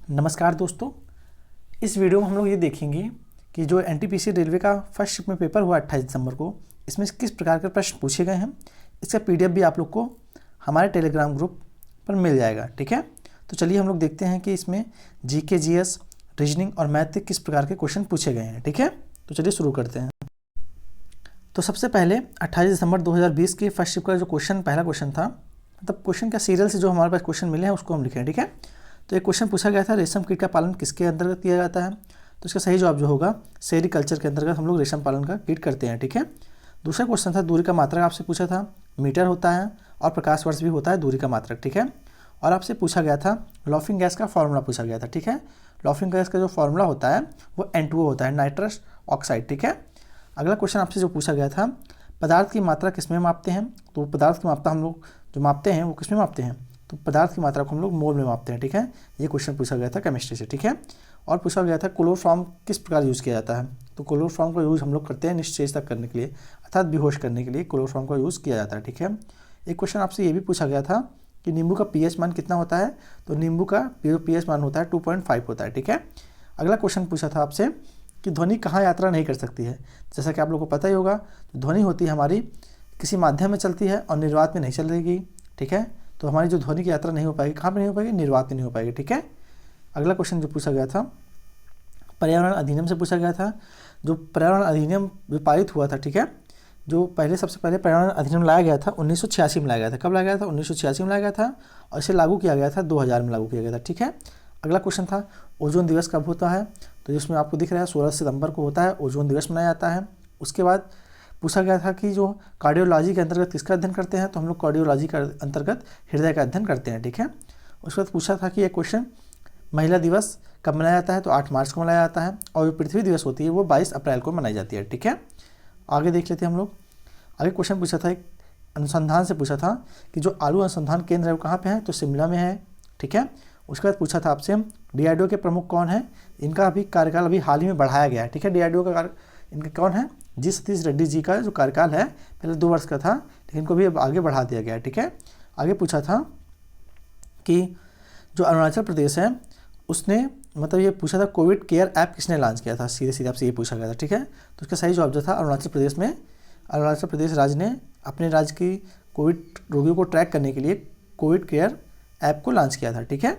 नमस्कार दोस्तों, इस वीडियो में हम लोग ये देखेंगे कि जो एनटीपीसी रेलवे का फर्स्ट शिफ्ट में पेपर हुआ 28 दिसंबर को, इसमें किस प्रकार के प्रश्न पूछे गए हैं। इसका पीडीएफ भी आप लोग को हमारे टेलीग्राम ग्रुप पर मिल जाएगा। ठीक है, तो चलिए हम लोग देखते हैं कि इसमें जीके, जीएस, रीजनिंग और मैथ के किस प्रकार के क्वेश्चन पूछे गए हैं। ठीक है, तो चलिए शुरू करते हैं। तो सबसे पहले 28 दिसंबर 2020 के फर्स्ट शिफ्ट का जो पहला क्वेश्चन था, मतलब क्वेश्चन का सीरियल से जो हमारे पास क्वेश्चन मिले हैं उसको हम लिखें। ठीक है, तो एक क्वेश्चन पूछा गया था, रेशम कीट का पालन किसके अंतर्गत किया जाता है। तो इसका सही जवाब जो होगा, सेरीकल्चर के अंतर्गत हम लोग रेशम पालन का कीट करते हैं। ठीक है, दूसरा क्वेश्चन था, दूरी का मात्रक आपसे पूछा था, मीटर होता है और प्रकाश वर्ष भी होता है दूरी का मात्रक। ठीक है, और आपसे पूछा गया था लॉफिंग गैस का फॉर्मूला पूछा गया था। ठीक है, लॉफिंग गैस का जो फॉर्मूला होता है वो N2O होता है, नाइट्रस ऑक्साइड। ठीक है, अगला क्वेश्चन आपसे जो पूछा गया था, पदार्थ की मात्रा किस में मापते हैं। तो पदार्थ की मात्रा हम लोग जो मापते हैं वो किस में मापते हैं, तो पदार्थ की मात्रा को हम लोग मोल में मापते हैं। ठीक है, ये क्वेश्चन पूछा गया था केमिस्ट्री से। ठीक है, और पूछा गया था क्लोरोफॉर्म किस प्रकार यूज़ किया जाता है। तो क्लोरोफॉर्म का यूज़ हम लोग करते हैं निश्चेष्टता करने के लिए, अर्थात बेहोश करने के लिए क्लोरोफॉर्म का यूज़ किया जाता है। ठीक है, एक क्वेश्चन आपसे ये भी पूछा गया था कि नींबू का पीएच मान कितना होता है। तो नींबू का पीएच मान होता है 2.5 होता है। ठीक है, अगला क्वेश्चन पूछा था आपसे कि ध्वनि कहाँ यात्रा नहीं कर सकती है। जैसा कि आप लोगों को पता ही होगा, तो ध्वनि होती है हमारी किसी माध्यम में चलती है और निर्वात में नहीं चलेगी। ठीक है, तो हमारी जो ध्वनि की यात्रा नहीं हो पाएगी, कहाँ पे नहीं हो पाएगी, निर्वात में नहीं हो पाएगी। ठीक है, अगला क्वेश्चन जो पूछा गया था, पर्यावरण अधिनियम से पूछा गया था। जो पर्यावरण अधिनियम जो पारित हुआ था, ठीक है, जो सबसे पहले पर्यावरण अधिनियम लाया गया था 1986 में लाया गया था। कब लाया गया था, 1986 में लाया गया था, और इसे लागू किया गया था 2000 में लागू किया गया था। ठीक है, अगला क्वेश्चन था, ओजोन दिवस कब होता है। तो जिसमें आपको दिख रहा है 16 सितंबर को होता है, ओजोन दिवस मनाया जाता है। उसके बाद पूछा गया था कि जो कार्डियोलॉजी के अंतर्गत किसका अध्ययन करते हैं। तो हम लोग कार्डियोलॉजी का अंतर्गत हृदय का अध्ययन करते हैं। ठीक है, उसके बाद पूछा था कि एक क्वेश्चन, महिला दिवस कब मनाया जाता है। तो 8 मार्च को मनाया जाता है, और जो पृथ्वी दिवस होती है वो 22 अप्रैल को मनाई जाती है। ठीक है, आगे देख लेते हैं हम लोग। आगे क्वेश्चन पूछा था, एक अनुसंधान से पूछा था कि जो आलू अनुसंधान केंद्र है वो कहाँ पे है। तो शिमला में है। ठीक है, उसके बाद पूछा था आपसे DRDO के प्रमुख कौन है। इनका अभी कार्यकाल अभी हाल ही में बढ़ाया गया है। ठीक है, DRDO का इनके कौन है, जी सतीश रेड्डी जी का जो कार्यकाल है पहले 2 वर्ष का था, लेकिन इनको भी अब आगे बढ़ा दिया गया है। ठीक है, आगे पूछा था कि जो अरुणाचल प्रदेश है उसने, मतलब ये पूछा था कोविड केयर ऐप किसने लॉन्च किया था। सीधे सीधे आपसे ये पूछा गया था। ठीक है, तो उसका सही जवाब जो था, अरुणाचल प्रदेश राज्य ने अपने राज्य की कोविड रोगियों को ट्रैक करने के लिए कोविड केयर ऐप को लॉन्च किया था। ठीक है,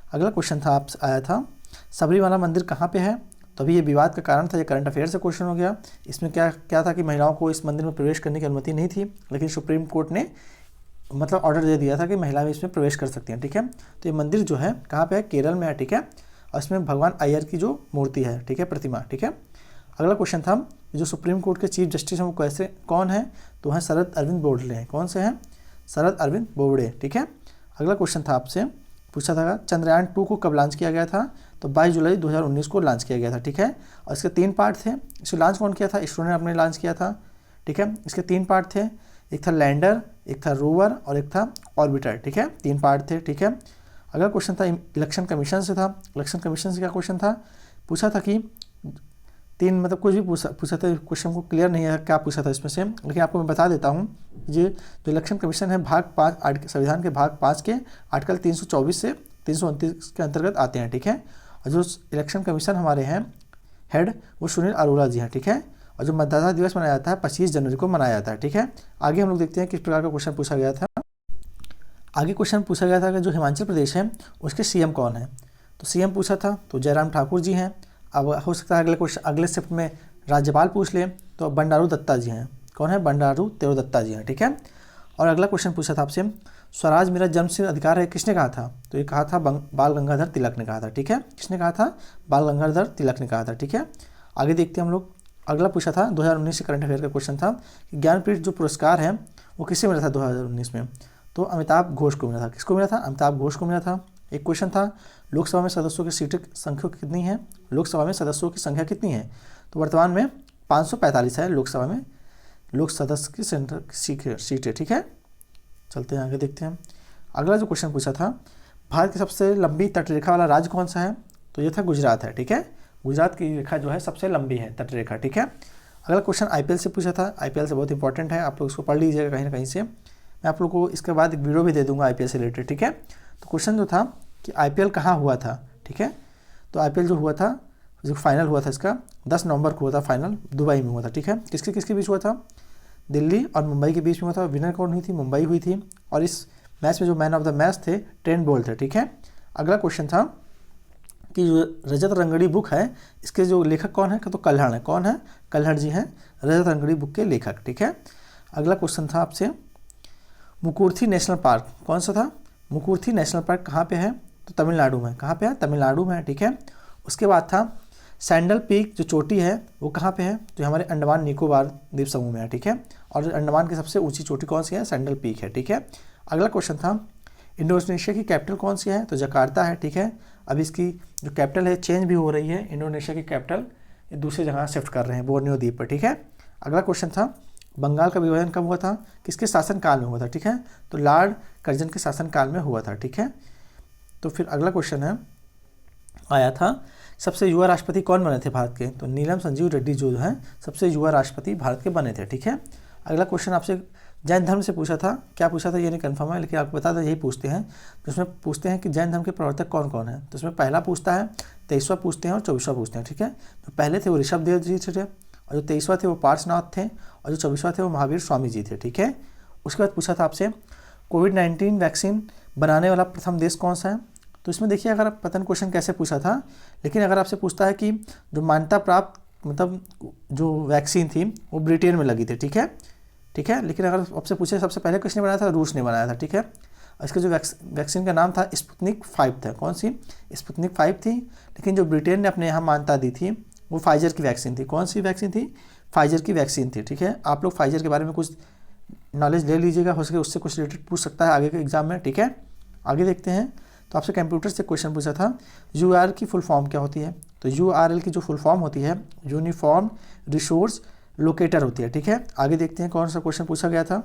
अगला क्वेश्चन था आपसे आया था, सबरीमाला मंदिर कहाँ पे है। तो अभी ये विवाद का कारण था, ये करंट अफेयर से क्वेश्चन हो गया। इसमें क्या था कि महिलाओं को इस मंदिर में प्रवेश करने की अनुमति नहीं थी, लेकिन सुप्रीम कोर्ट ने मतलब ऑर्डर दे दिया था कि महिलाएं इसमें प्रवेश कर सकती हैं। ठीक है, तो ये मंदिर जो है कहाँ पे है, केरल में है। ठीक है, और इसमें भगवान अय्यर की जो मूर्ति है, ठीक है, प्रतिमा। ठीक है, अगला क्वेश्चन था, जो सुप्रीम कोर्ट के चीफ जस्टिस हैं वो कौन है। तो हैं शरद अरविंद बोबड़े हैं। कौन से हैं, शरद अरविंद बोबड़े। ठीक है, अगला क्वेश्चन था आपसे पूछा था, चंद्रयान 2 को कब लॉन्च किया गया था। तो 22 जुलाई 2019 को लॉन्च किया गया था। ठीक है, और इसके 3 पार्ट थे। इसे लॉन्च कौन किया था, इसरो ने अपने लॉन्च किया था। ठीक है, इसके 3 पार्ट थे, एक था लैंडर, एक था रोवर और एक था ऑर्बिटर। ठीक है, 3 पार्ट थे। ठीक है, अगला क्वेश्चन था इलेक्शन कमीशन से था। इलेक्शन कमीशन से क्या क्वेश्चन था, पूछा था कि 3 मतलब कुछ भी पूछा था, क्वेश्चन को क्लियर नहीं है क्या पूछा था इसमें से, लेकिन आपको मैं बता देता हूँ। ये जो इलेक्शन कमीशन है भाग 5 संविधान के भाग 5 के आर्टिकल 324 से 329 के अंतर्गत आते हैं। ठीक है, और जो इलेक्शन कमीशन हमारे हैं हेड वो सुनील अरोड़ा जी हैं। ठीक है, और जो मतदाता दिवस मनाया जाता है 25 जनवरी को मनाया जाता है। ठीक है, आगे हम लोग देखते हैं किस प्रकार का क्वेश्चन पूछा गया था। आगे क्वेश्चन पूछा गया था कि जो हिमाचल प्रदेश है उसके CM कौन है। तो CM पूछा था तो जयराम ठाकुर जी हैं। अब हो सकता है अगले शिफ्ट में राज्यपाल पूछ ले, तो बंडारू दत्ता जी हैं। कौन है, बंडारू दत्ता जी हैं। ठीक है, और अगला क्वेश्चन पूछा था आपसे, स्वराज मेरा जन्मसिद्ध अधिकार है किसने कहा था। तो ये कहा था बाल गंगाधर तिलक ने कहा था। ठीक है, किसने कहा था, बाल गंगाधर तिलक ने कहा था। ठीक है, आगे देखते हैं हम लोग। अगला पूछा था 2019 से करंट अफेयर का क्वेश्चन था कि ज्ञानपीठ जो पुरस्कार है वो किससे मिला था 2019 में। तो अमिताभ घोष को मिला था। किसको मिला था, अमिताभ घोष को मिला था। एक क्वेश्चन था, लोकसभा में सदस्यों की सीटें संख्या कितनी है। लोकसभा में सदस्यों की संख्या कितनी है। तो वर्तमान में 545 है लोकसभा में सदस्य की सीटें। ठीक है, चलते हैं आगे देखते हैं। अगला जो क्वेश्चन पूछा था, भारत की सबसे लंबी तटरेखा वाला राज्य कौन सा है। तो ये था गुजरात है। ठीक है, गुजरात की रेखा जो है सबसे लंबी है तटरेखा। ठीक है, अगला क्वेश्चन IPL से पूछा था। IPL से बहुत इंपॉर्टेंट है, आप लोग इसको पढ़ लीजिएगा कहीं ना कहीं से। मैं आप लोग को इसके बाद एक वीडियो भी दे दूंगा IPL से रिलेटेड। ठीक है, तो क्वेश्चन जो था कि IPL कहाँ हुआ था। ठीक है। तो IPL जो हुआ था, जो फाइनल हुआ था इसका 10 नवंबर को हुआ था, फाइनल दुबई में हुआ था, ठीक है। किसके किसके बीच हुआ था? दिल्ली और मुंबई के बीच में हुआ था। विनर कौन हुई थी? मुंबई हुई थी। और इस मैच में जो मैन ऑफ द मैच थे ट्रेंट बोल्ट थे, ठीक है। अगला क्वेश्चन था कि जो रजत रंगड़ी बुक है इसके जो लेखक कौन है? तो कल्हड़ है। कौन है? कल्हड़ जी हैं रजत रंगड़ी बुक के लेखक, ठीक है। अगला क्वेश्चन था आपसे, मुकुर्थी नेशनल पार्क कौन सा था? मुकुर्थी नेशनल पार्क कहाँ पे है? तो तमिलनाडु में। कहाँ पे है? तमिलनाडु में है, ठीक है। उसके बाद था सैंडल पीक जो चोटी है वो कहाँ पे है? तो हमारे अंडमान निकोबार द्वीप समूह में है, ठीक है। और अंडमान की सबसे ऊंची चोटी कौन सी है? सैंडल पीक है, ठीक है। अगला क्वेश्चन था इंडोनेशिया की कैपिटल कौन सी है? तो जकार्ता है, ठीक है। अब इसकी जो कैपिटल है चेंज भी हो रही है, इंडोनेशिया की कैपिटल दूसरी जगह शिफ्ट कर रहे हैं, बोर्नियो द्वीप पर, ठीक है। अगला क्वेश्चन था बंगाल का विभाजन कब हुआ था? किसके शासनकाल में हुआ था? ठीक है, तो लॉर्ड कर्जन के शासनकाल में हुआ था, ठीक है। तो फिर अगला क्वेश्चन है आया था सबसे युवा राष्ट्रपति कौन बने थे भारत के? तो नीलम संजीव रेड्डी जो है सबसे युवा राष्ट्रपति भारत के बने थे, ठीक है। अगला क्वेश्चन आपसे जैन धर्म से पूछा था, क्या पूछा था ये नहीं कन्फर्म है, लेकिन आपको बता दें यही पूछते हैं। तो उसमें पूछते हैं कि जैन धर्म के प्रवर्तक कौन कौन है? तो उसमें पहला पूछता है, 23वां पूछते हैं और 24वां पूछते हैं, ठीक है। जो पहले थे वो ऋषभ देव जी थे, और जो 23वां थे वो पार्श्वनाथ थे, और जो 24वां थे वो महावीर स्वामी जी थे, ठीक है। उसके बाद पूछा था आपसे कोविड-19 वैक्सीन बनाने वाला प्रथम देश कौन सा है? तो इसमें देखिए अगर पता नहीं क्वेश्चन कैसे पूछा था, लेकिन अगर आपसे पूछता है कि जो मान्यता प्राप्त मतलब जो वैक्सीन थी वो ब्रिटेन में लगी थी, ठीक है, ठीक है। लेकिन अगर आपसे पूछे सबसे पहले किसने बनाया था? रूस ने बनाया था, ठीक है। इसका जो वैक्सीन का नाम था स्पुतनिक 5 था। कौन सी? स्पुतनिक 5 थी। लेकिन जो ब्रिटेन ने अपने यहाँ मान्यता दी थी वो फाइजर की वैक्सीन थी। कौन सी वैक्सीन थी? फाइजर की वैक्सीन थी, ठीक है। आप लोग फाइजर के बारे में कुछ नॉलेज ले लीजिएगा, हो सके उससे कुछ रिलेटेड पूछ सकता है आगे के एग्जाम में, ठीक है। आगे देखते हैं। तो आपसे कंप्यूटर से क्वेश्चन पूछा था URL की फुल फॉर्म क्या होती है? तो URL की जो फुल फॉर्म होती है यूनिफॉर्म रिसोर्स लोकेटर होती है, ठीक है। आगे देखते हैं कौन सा क्वेश्चन पूछा गया था।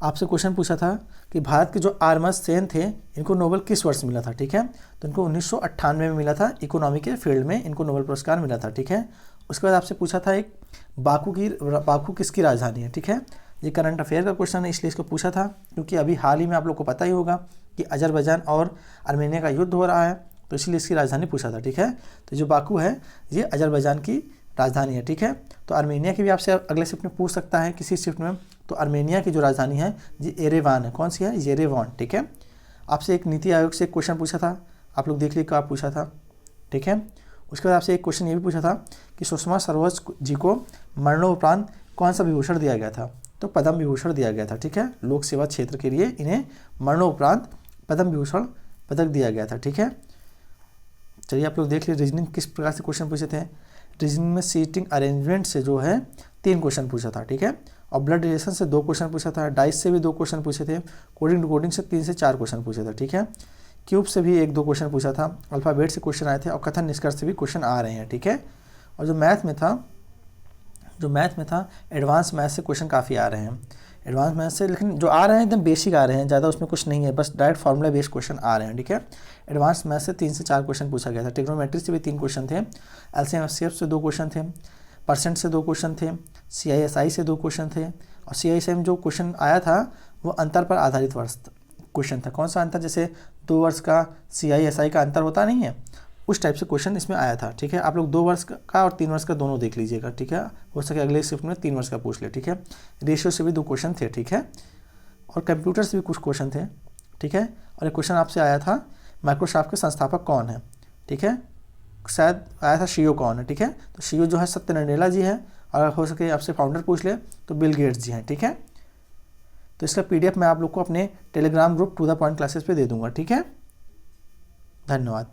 आपसे क्वेश्चन पूछा था कि भारत के जो आर्मस सेन थे इनको नोबेल किस वर्ष मिला था, ठीक है। तो इनको 1998 में मिला था, इकोनॉमी के फील्ड में इनको नोबेल पुरस्कार मिला था, ठीक है। उसके बाद आपसे पूछा था एक बाकू किसकी राजधानी है, ठीक है। ये करंट अफेयर का क्वेश्चन है इसलिए इसको पूछा था, क्योंकि अभी हाल ही में आप लोग को पता ही होगा कि अजरबैजान और आर्मेनिया का युद्ध हो रहा है, तो इसलिए इसकी राजधानी पूछा था, ठीक है। तो जो बाकू है ये अजरबैजान की राजधानी है, ठीक है। तो आर्मेनिया की भी आपसे अगले शिफ्ट में पूछ सकता है किसी शिफ्ट में। तो आर्मेनिया की जो राजधानी है ये येरेवान है। कौन सी है? येरेवान, ठीक है। आपसे एक नीति आयोग से एक क्वेश्चन पूछा था, आप लोग देख लीजिए कहाँ पूछा था, ठीक है। उसके बाद आपसे एक क्वेश्चन ये भी पूछा था कि सुषमा स्वराज जी को मरणोपरांत कौन सा विभूषण दिया गया था? तो पद्म विभूषण दिया गया था, ठीक है। लोक सेवा क्षेत्र के लिए इन्हें मरणोपरांत पद्म विभूषण पदक दिया गया था, ठीक है। चलिए आप लोग देख लीजिए रीजनिंग किस प्रकार से क्वेश्चन पूछे थे। रीजनिंग में सीटिंग अरेंजमेंट से जो है 3 क्वेश्चन पूछा था, ठीक है। और ब्लड रिलेशन से 2 क्वेश्चन पूछा था, डाइस से भी 2 क्वेश्चन पूछे थे, कोडिंग डिकोडिंग से 3 से 4 क्वेश्चन पूछे थे, ठीक है। क्यूब से भी 1-2 क्वेश्चन पूछा था, अल्फ़ाबेट से क्वेश्चन आए थे, और कथन निष्कर्ष से भी क्वेश्चन आ रहे हैं, ठीक है। और जो मैथ में था एडवांस मैथ से क्वेश्चन काफ़ी आ रहे हैं, एडवांस मैथ से, लेकिन जो आ रहे हैं एकदम बेसिक आ रहे हैं, ज़्यादा उसमें कुछ नहीं है, बस डायरेक्ट फार्मूला बेस्ड क्वेश्चन आ रहे हैं, ठीक है। एडवांस मैथ से 3 से 4 क्वेश्चन पूछा गया था, ट्रिग्नोमेट्री से भी 3 क्वेश्चन थे, एलसीएम एफसीएफ से 2 क्वेश्चन थे, परसेंट से 2 क्वेश्चन थे, CISI से 2 क्वेश्चन थे, और CISI में जो क्वेश्चन आया था वो अंतर पर आधारित वर्ष क्वेश्चन था। कौन सा अंतर? जैसे 2 वर्ष का CISI का अंतर होता नहीं है, उस टाइप से क्वेश्चन इसमें आया था, ठीक है। आप लोग 2 वर्ष का और 3 वर्ष का दोनों देख लीजिएगा, ठीक है। हो सके अगले शिफ्ट में 3 वर्ष का पूछ ले, ठीक है। रेशियो से भी 2 क्वेश्चन थे, ठीक है। और कंप्यूटर से भी कुछ क्वेश्चन थे, ठीक है। और एक क्वेश्चन आपसे आया था माइक्रोसॉफ्ट के संस्थापक कौन है, ठीक है। शायद आया था CEO कौन है, ठीक है। तो CEO जो है सत्य नडेला जी है, और हो सके आपसे फाउंडर पूछ ले तो बिल गेट्स जी हैं, ठीक है। तो इसका PDF मैं आप लोग को अपने Telegram group to the point classes पे दे दूंगा, ठीक है। धन्यवाद।